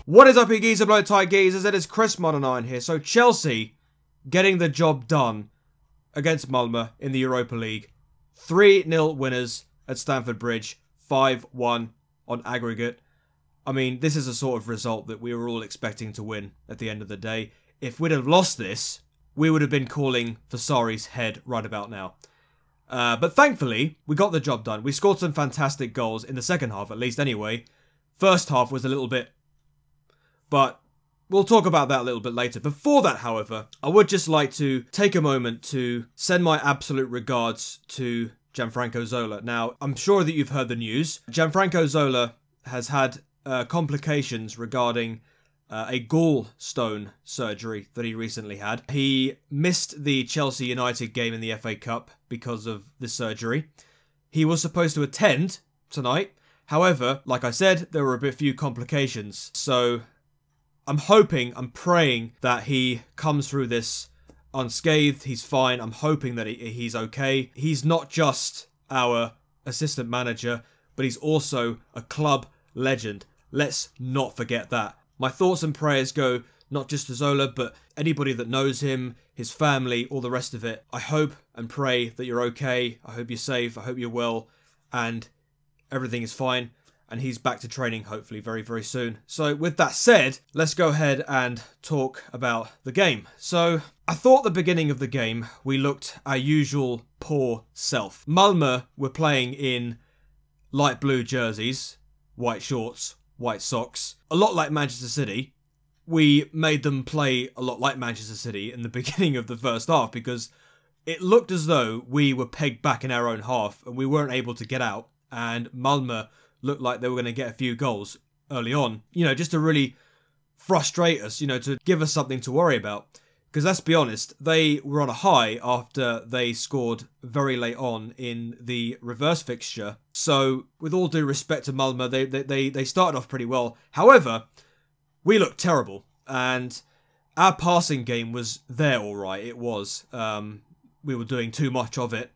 What is up, you geezer, blow tie geezers? It is Chris Modern Iron here. So Chelsea getting the job done against Malmö in the Europa League. 3-0 winners at Stamford Bridge. 5-1 on aggregate. I mean, this is a sort of result that we were all expecting to win at the end of the day. If we'd have lost this, we would have been calling for Sarri's head right about now. But thankfully, we got the job done. We scored some fantastic goals in the second half, at least anyway. First half was a little bit... But we'll talk about that a little bit later. Before that, however, I would just like to take a moment to send my absolute regards to Gianfranco Zola. Now, I'm sure that you've heard the news. Gianfranco Zola has had complications regarding a gallstone surgery that he recently had. He missed the Chelsea United game in the FA Cup because of this surgery. He was supposed to attend tonight. However, like I said, there were a few complications. So I'm praying that he comes through this unscathed. He's fine. I'm hoping that he's okay. He's not just our assistant manager, but he's also a club legend. Let's not forget that. My thoughts and prayers go not just to Zola, but anybody that knows him, his family, all the rest of it. I hope and pray that you're okay. I hope you're safe. I hope you're well and everything is fine. And he's back to training, hopefully, very, very soon. So, with that said, let's go ahead and talk about the game. So, I thought at the beginning of the game, we looked our usual poor self. Malmö were playing in light blue jerseys, white shorts, white socks. A lot like Manchester City. We made them play a lot like Manchester City in the beginning of the first half because it looked as though we were pegged back in our own half and we weren't able to get out. And Malmö looked like they were going to get a few goals early on, you know, just to really frustrate us, you know, to give us something to worry about. Because let's be honest, they were on a high after they scored very late on in the reverse fixture. So, with all due respect to Malmö, they started off pretty well. However, we looked terrible, and our passing game was there all right. It was. We were doing too much of it.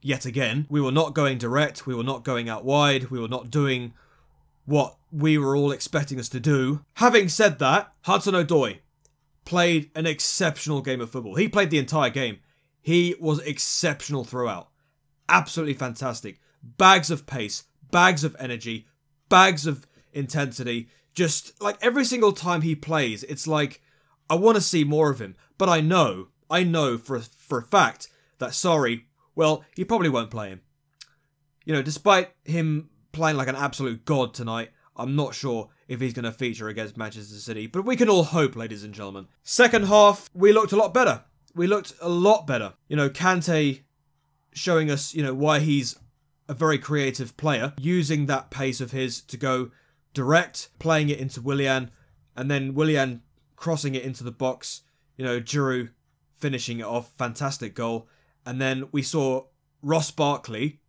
Yet again, we were not going direct, we were not going out wide, we were not doing what we were all expecting us to do. Having said that, Hudson-Odoi played an exceptional game of football. He played the entire game. He was exceptional throughout. Absolutely fantastic. Bags of pace, bags of energy, bags of intensity. Just like every single time he plays, it's like, I want to see more of him. But I know for a fact that Sarri, well, he probably won't play him. You know, despite him playing like an absolute god tonight, I'm not sure if he's going to feature against Manchester City. But we can all hope, ladies and gentlemen. Second half, we looked a lot better. We looked a lot better. You know, Kante showing us, you know, why he's a very creative player. Using that pace of his to go direct, playing it into Willian. And then Willian crossing it into the box. You know, Giroud finishing it off. Fantastic goal. And then we saw Ross Barkley,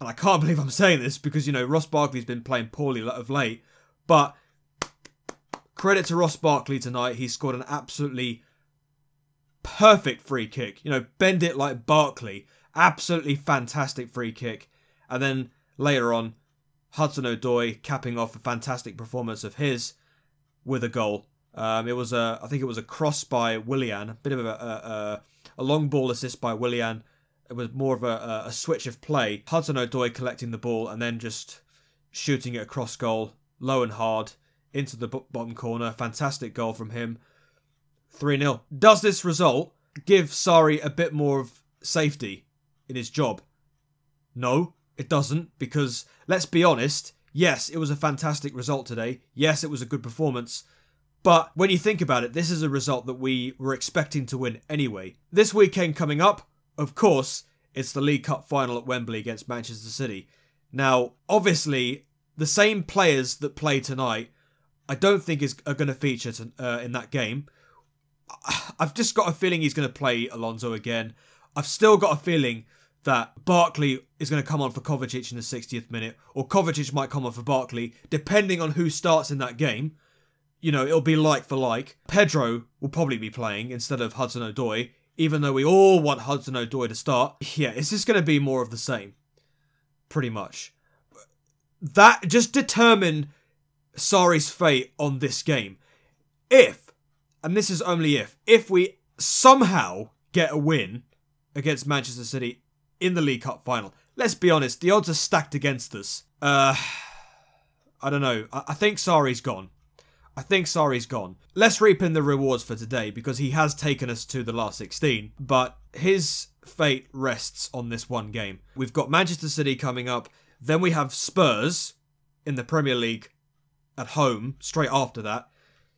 and I can't believe I'm saying this because, you know, Ross Barkley's been playing poorly of late, but credit to Ross Barkley tonight. He scored an absolutely perfect free kick. You know, bend it like Barkley. Absolutely fantastic free kick. And then later on, Hudson-Odoi capping off a fantastic performance of his with a goal. I think it was a cross by Willian, a bit of a long ball assist by Willian. It was more of a switch of play. Hudson-Odoi collecting the ball and then just shooting it across goal, low and hard, into the bottom corner. Fantastic goal from him. 3-0. Does this result give Sarri a bit more of safety in his job? No, it doesn't, because let's be honest, yes, it was a fantastic result today. Yes, it was a good performance. But when you think about it, this is a result that we were expecting to win anyway. This weekend coming up, of course, it's the League Cup final at Wembley against Manchester City. Now, obviously, the same players that play tonight, I don't think are going to feature in that game. I've just got a feeling he's going to play Alonso again. I've still got a feeling that Barkley is going to come on for Kovacic in the 60th minute, or Kovacic might come on for Barkley, depending on who starts in that game. You know, it'll be like for like. Pedro will probably be playing instead of Hudson-Odoi, even though we all want Hudson-Odoi to start. Yeah, it's just going to be more of the same. Pretty much. That, just determine Sarri's fate on this game. If, and this is only if we somehow get a win against Manchester City in the League Cup final. Let's be honest, the odds are stacked against us. I don't know. I think Sarri's gone. I think Sarri's gone. Let's reap in the rewards for today because he has taken us to the last 16. But his fate rests on this one game. We've got Manchester City coming up. Then we have Spurs in the Premier League at home straight after that.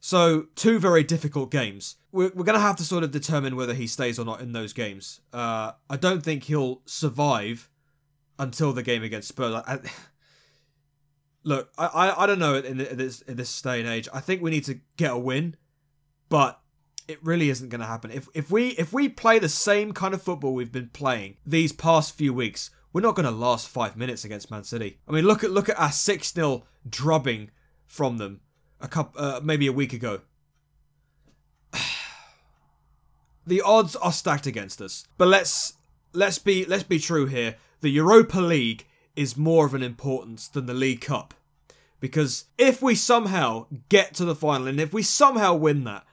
So, 2 very difficult games. We're going to have to sort of determine whether he stays or not in those games. I don't think he'll survive until the game against Spurs. Look, I don't know in this day and age. I think we need to get a win, but it really isn't going to happen. If we play the same kind of football we've been playing these past few weeks, we're not going to last 5 minutes against Man City. I mean, look at our 6-0 drubbing from them maybe a week ago. The odds are stacked against us. But let's be true here. The Europa League is more of an importance than the League Cup. Because if we somehow get to the final and if we somehow win that,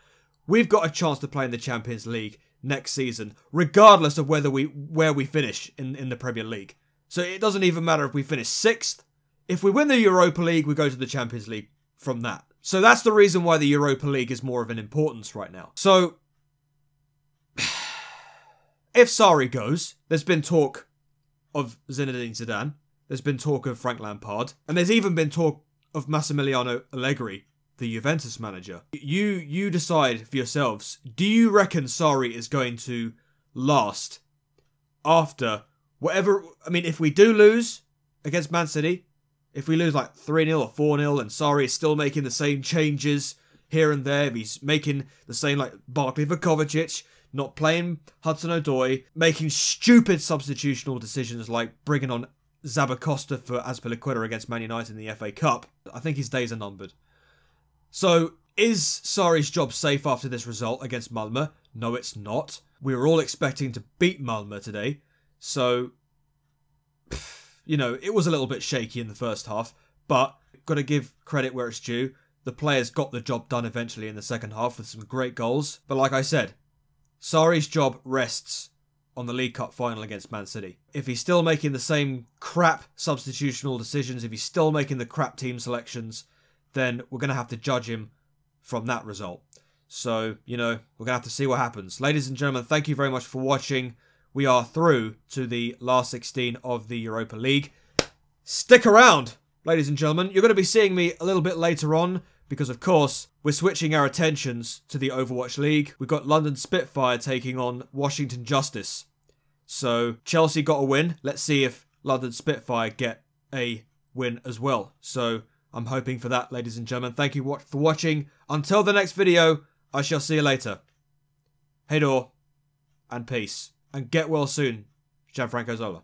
we've got a chance to play in the Champions League next season, regardless of where we finish in the Premier League. So it doesn't even matter if we finish 6th. If we win the Europa League, we go to the Champions League from that. So that's the reason why the Europa League is more of an importance right now. So, if Sarri goes, there's been talk of Zinedine Zidane, there's been talk of Frank Lampard, and there's even been talk of Massimiliano Allegri, the Juventus manager. You decide for yourselves, do you reckon Sarri is going to last after whatever... I mean, if we do lose against Man City, if we lose like 3-0 or 4-0 and Sarri is still making the same changes here and there, if he's making the same like Barkley for Kovacic, not playing Hudson-Odoi, making stupid substitutional decisions like bringing on Zabacosta for Azpilicueta against Man United in the FA Cup, I think his days are numbered. So, is Sarri's job safe after this result against Malmö? No, it's not. We were all expecting to beat Malmö today, so... You know, it was a little bit shaky in the first half, but got to give credit where it's due. The players got the job done eventually in the second half with some great goals. But like I said, Sarri's job rests on the League Cup final against Man City. If he's still making the same crap substitutional decisions, if he's still making the crap team selections, then we're going to have to judge him from that result. So, you know, we're going to have to see what happens. Ladies and gentlemen, thank you very much for watching. We are through to the last 16 of the Europa League. Stick around, ladies and gentlemen. You're going to be seeing me a little bit later on because, of course, we're switching our attentions to the Overwatch League. We've got London Spitfire taking on Washington Justice. So, Chelsea got a win. Let's see if London Spitfire get a win as well. So, I'm hoping for that, ladies and gentlemen. Thank you for watching. Until the next video, I shall see you later. Hey door, and peace. And get well soon, Gianfranco Zola.